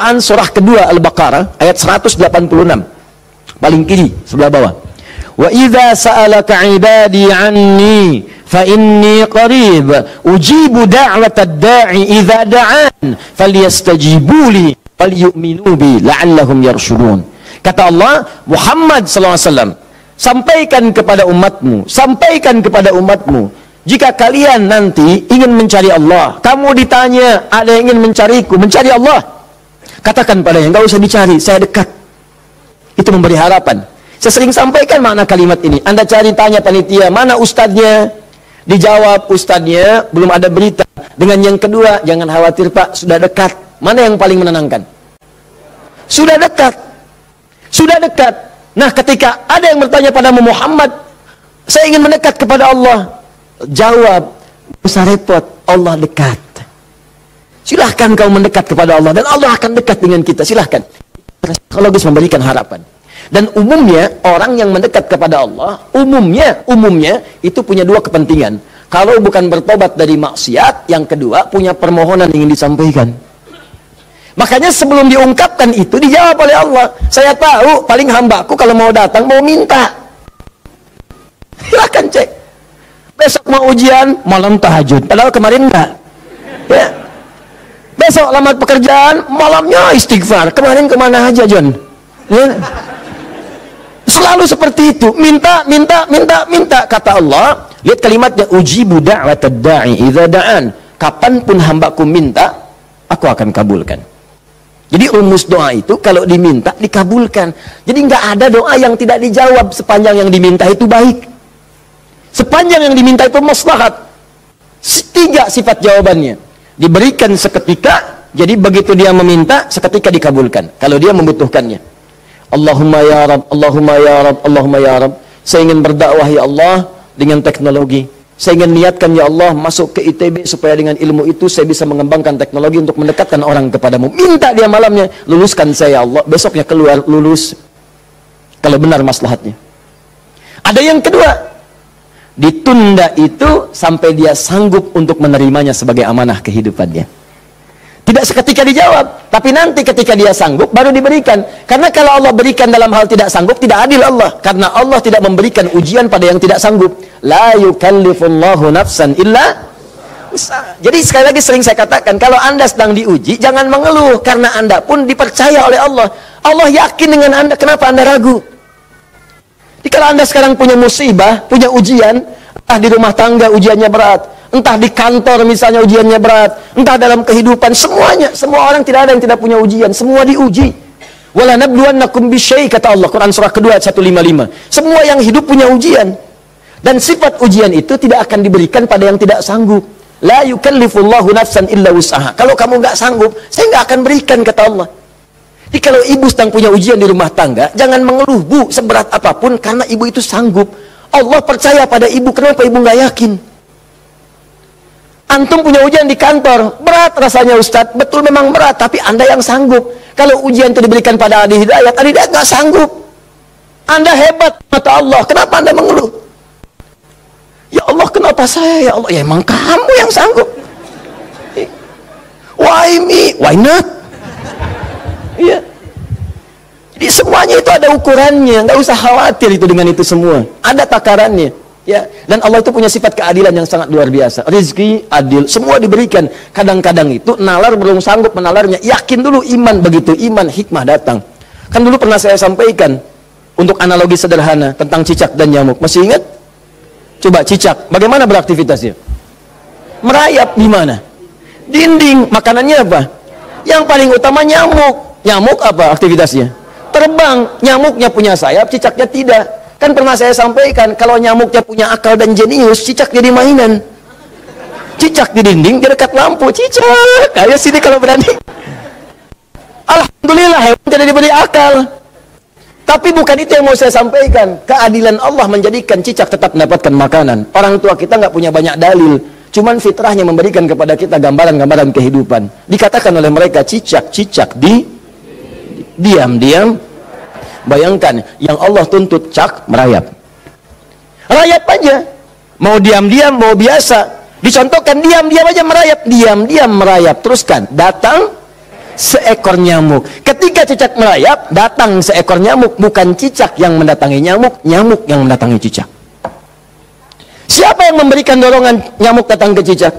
Quran surah kedua Al-Baqarah ayat 186. Paling kiri sebelah bawah. Wa idza sa'alaka 'ibadi 'anni fa inni qarib ujibu da'watad da'i idza da'an falyastajibu li walyu'minu bi la'allahum yarshudun. Kata Allah, Muhammad sallallahu alaihi wasallam, sampaikan kepada umatmu, jika kalian nanti ingin mencari Allah, kamu ditanya ada yang ingin mencariku, mencari Allah, katakan padanya, enggak usah dicari, saya dekat. Itu memberi harapan. Saya sering sampaikan makna kalimat ini. Anda cari, tanya panitia, mana ustadznya? Dijawab, ustadznya belum ada berita. Dengan yang kedua, jangan khawatir Pak, sudah dekat. Mana yang paling menenangkan? Sudah dekat. Sudah dekat. Nah, ketika ada yang bertanya padamu, Muhammad, saya ingin mendekat kepada Allah, jawab, usah repot, Allah dekat. Silahkan kau mendekat kepada Allah, dan Allah akan dekat dengan kita, silahkan. Psikologis memberikan harapan. Dan umumnya orang yang mendekat kepada Allah, umumnya itu punya dua kepentingan. Kalau bukan bertobat dari maksiat, yang kedua punya permohonan ingin disampaikan. Makanya sebelum diungkapkan itu dijawab oleh Allah. Saya tahu paling hambaku kalau mau datang mau minta. Silahkan cek. Besok mau ujian, malam tahajud. Padahal kemarin enggak. Ya. Besok lamar pekerjaan, malamnya istighfar. Kemarin kemana aja John? Ya. Selalu seperti itu, minta. Kata Allah, lihat kalimatnya, ujibu da'watad da'i idza da'an. Kapanpun hambaku minta, aku akan kabulkan. Jadi rumus doa itu kalau diminta dikabulkan. Jadi nggak ada doa yang tidak dijawab sepanjang yang diminta itu baik. Sepanjang yang diminta itu maslahat. 3 sifat jawabannya. Diberikan seketika, jadi begitu dia meminta seketika dikabulkan. Kalau dia membutuhkannya. Allahumma ya Rabb, Allahumma ya Rabb, Allahumma ya Rabb. Saya ingin berdakwah ya Allah dengan teknologi. Saya ingin niatkan ya Allah masuk ke ITB supaya dengan ilmu itu saya bisa mengembangkan teknologi untuk mendekatkan orang kepadamu. Minta dia malamnya, luluskan saya ya Allah. Besoknya keluar lulus. Kalau benar maslahatnya. Ada yang kedua, ditunda itu sampai dia sanggup untuk menerimanya sebagai amanah kehidupannya. Tidak seketika dijawab, tapi nanti ketika dia sanggup baru diberikan. Karena kalau Allah berikan dalam hal tidak sanggup, tidak adil Allah. Karena Allah tidak memberikan ujian pada yang tidak sanggup. La yukallifullahu nafsan illa usaha. Jadi sekali lagi sering saya katakan, kalau Anda sedang diuji, jangan mengeluh. Karena Anda pun dipercaya oleh Allah. Allah yakin dengan Anda, kenapa Anda ragu? Jadi kalau Anda sekarang punya musibah, punya ujian, entah di rumah tangga ujiannya berat, entah di kantor misalnya ujiannya berat, entah dalam kehidupan, semuanya, semua orang tidak ada yang tidak punya ujian, semua diuji. Wala nabluwannakum bisyai, kata Allah, Quran surah kedua 155. Semua yang hidup punya ujian. Dan sifat ujian itu tidak akan diberikan pada yang tidak sanggup. La yukallifullahu nafsan illa wus'aha. Kalau kamu nggak sanggup, saya nggak akan berikan, kata Allah. Jadi kalau ibu sedang punya ujian di rumah tangga, jangan mengeluh, Bu, seberat apapun, karena ibu itu sanggup. Allah percaya pada ibu, kenapa ibu nggak yakin? Antum punya ujian di kantor, berat rasanya Ustadz, betul memang berat, tapi Anda yang sanggup. Kalau ujian itu diberikan pada Adi Hidayat nggak sanggup. Anda hebat, kata Allah, kenapa Anda mengeluh? Ya Allah, kenapa saya? Ya Allah, ya emang kamu yang sanggup. Why me? Why not? Iya. Jadi semuanya itu ada ukurannya, nggak usah khawatir itu dengan itu semua. Ada takarannya. Ya, dan Allah itu punya sifat keadilan yang sangat luar biasa. Rizki adil, semua diberikan. Kadang-kadang itu nalar belum sanggup menalarnya. Yakin dulu iman, begitu iman hikmah datang. Kan dulu pernah saya sampaikan untuk analogi sederhana tentang cicak dan nyamuk. Masih ingat? Coba cicak, bagaimana beraktivitasnya? Merayap gimana? Dinding, makanannya apa? Yang paling utama nyamuk. Nyamuk apa aktivitasnya? Terbang. Nyamuknya punya sayap, cicaknya tidak. Kan pernah saya sampaikan, kalau nyamuknya punya akal dan jenius, cicak jadi mainan. Cicak di dinding, di dekat lampu, cicak. Kayak sini kalau berani. Alhamdulillah, hewan tidak diberi akal. Tapi bukan itu yang mau saya sampaikan. Keadilan Allah menjadikan cicak tetap mendapatkan makanan. Orang tua kita nggak punya banyak dalil. Cuman fitrahnya memberikan kepada kita gambaran-gambaran kehidupan. Dikatakan oleh mereka, cicak-cicak diam-diam. Bayangkan, yang Allah tuntut cak merayap. Rayap aja. Mau diam-diam, mau biasa. Dicontohkan diam-diam aja merayap. Diam-diam merayap. Teruskan. Datang seekor nyamuk. Ketika cicak merayap, datang seekor nyamuk. Bukan cicak yang mendatangi nyamuk, nyamuk yang mendatangi cicak. Siapa yang memberikan dorongan nyamuk datang ke cicak?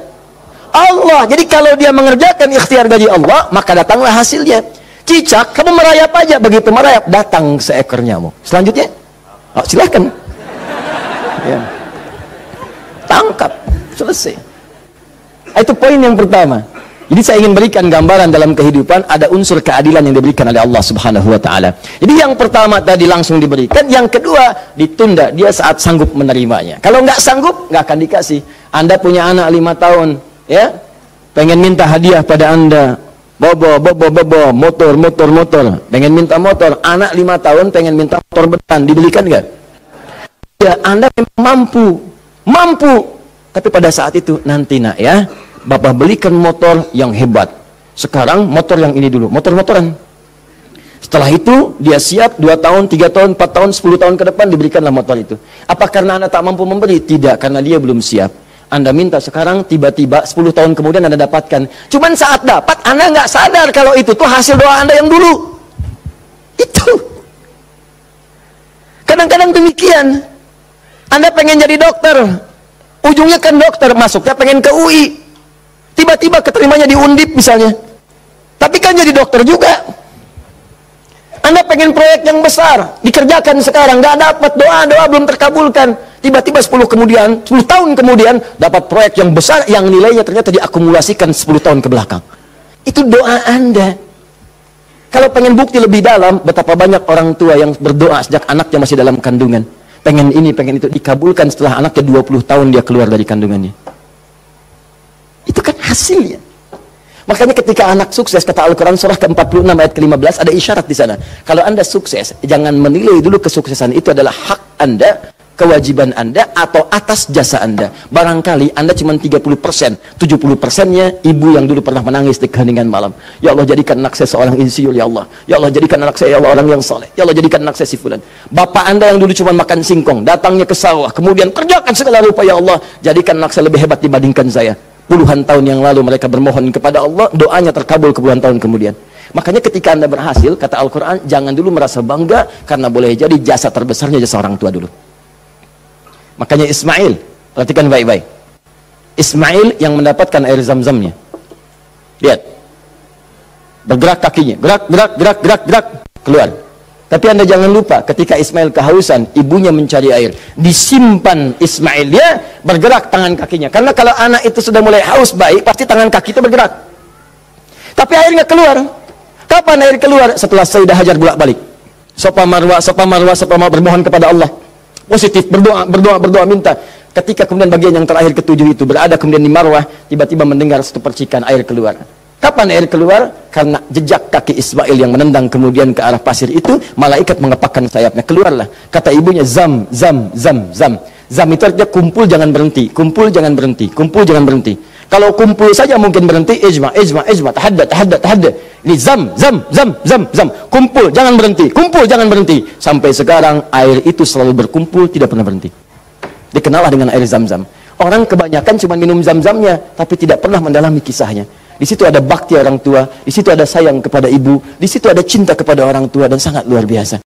Allah. Jadi kalau dia mengerjakan ikhtiar gaji Allah, maka datanglah hasilnya. Cicak, kamu merayap aja. Begitu merayap, datang seekor nyamuk. Selanjutnya, silahkan. Ya. Tangkap, selesai. Itu poin yang pertama. Jadi saya ingin berikan gambaran dalam kehidupan ada unsur keadilan yang diberikan oleh Allah Subhanahu wa taala. Jadi yang pertama tadi langsung diberikan, yang kedua ditunda dia saat sanggup menerimanya. Kalau nggak sanggup, nggak akan dikasih. Anda punya anak 5 tahun, ya, pengen minta hadiah pada Anda, bobo, motor, pengen minta motor. Anak 5 tahun pengen minta motor beneran, dibelikan nggak? Ya, Anda mampu, tapi pada saat itu nanti nak ya, Bapak belikan motor yang hebat. Sekarang motor yang ini dulu, motor-motoran. Setelah itu dia siap 2 tahun, 3 tahun, 4 tahun, 10 tahun ke depan diberikanlah motor itu. Apa karena Anda tak mampu memberi? Tidak, karena dia belum siap. Anda minta sekarang, tiba-tiba 10 tahun kemudian Anda dapatkan. Cuman saat dapat Anda nggak sadar kalau itu tuh hasil doa Anda yang dulu. Itu. Kadang-kadang demikian. Anda pengen jadi dokter, ujungnya kan dokter, masuknya pengen ke UI. Tiba-tiba keterimanya di Undip misalnya. Tapi kan jadi dokter juga. Anda pengen proyek yang besar, dikerjakan sekarang, nggak dapat, doa-doa belum terkabulkan. Tiba-tiba 10 tahun kemudian dapat proyek yang besar yang nilainya ternyata diakumulasikan 10 tahun ke belakang. Itu doa Anda. Kalau pengen bukti lebih dalam, betapa banyak orang tua yang berdoa sejak anaknya masih dalam kandungan. Pengen ini, pengen itu, dikabulkan setelah anaknya 20 tahun dia keluar dari kandungannya. Itu kan hasilnya. Makanya ketika anak sukses, kata Al-Quran surah ke-46 ayat ke-15, ada isyarat di sana. Kalau Anda sukses, jangan menilai dulu kesuksesan itu adalah hak Anda, kewajiban Anda, atau atas jasa Anda. Barangkali Anda cuma 30%, 70%-nya ibu yang dulu pernah menangis di keheningan malam. Ya Allah, jadikan anak saya seorang insinyur, ya Allah. Ya Allah, jadikan anak saya, ya Allah, orang yang saleh. Ya Allah, jadikan anak saya si fulan. Bapak Anda yang dulu cuma makan singkong, datangnya ke sawah, kemudian kerjakan segala rupa, ya Allah, jadikan anak saya lebih hebat dibandingkan saya. Puluhan tahun yang lalu mereka bermohon kepada Allah, doanya terkabul puluhan tahun kemudian. Makanya ketika Anda berhasil, kata Al-Quran, jangan dulu merasa bangga, karena boleh jadi jasa terbesarnya jasa orang tua dulu. Makanya Ismail, perhatikan baik-baik. Ismail yang mendapatkan air zam-zamnya. Lihat. Bergerak kakinya, gerak, keluar. Tapi Anda jangan lupa, ketika Ismail kehausan, ibunya mencari air. Disimpan Ismail, dia bergerak tangan kakinya. Karena kalau anak itu sudah mulai haus baik, pasti tangan kaki itu bergerak. Tapi air nggak keluar. Kapan air keluar? Setelah Sayyidah Hajar bolak-balik. Safa Marwah bermohon kepada Allah. Positif, berdoa, minta. Ketika kemudian bagian yang terakhir ketujuh itu berada kemudian di Marwah, tiba-tiba mendengar satu percikan air keluar. Kapan air keluar? Karena jejak kaki Ismail yang menendang kemudian ke arah pasir itu, malaikat mengepakkan sayapnya, keluarlah. Kata ibunya, zam. Zam itu artinya kumpul jangan berhenti, kumpul jangan berhenti, kumpul jangan berhenti. Kalau kumpul saja mungkin berhenti, ijma, tahadda. Ini zam. Kumpul jangan berhenti. Sampai sekarang air itu selalu berkumpul, tidak pernah berhenti. Dikenallah dengan air zam-zam. Orang kebanyakan cuma minum zam-zamnya, tapi tidak pernah mendalami kisahnya. Di situ ada bakti orang tua, di situ ada sayang kepada ibu, di situ ada cinta kepada orang tua, dan sangat luar biasa.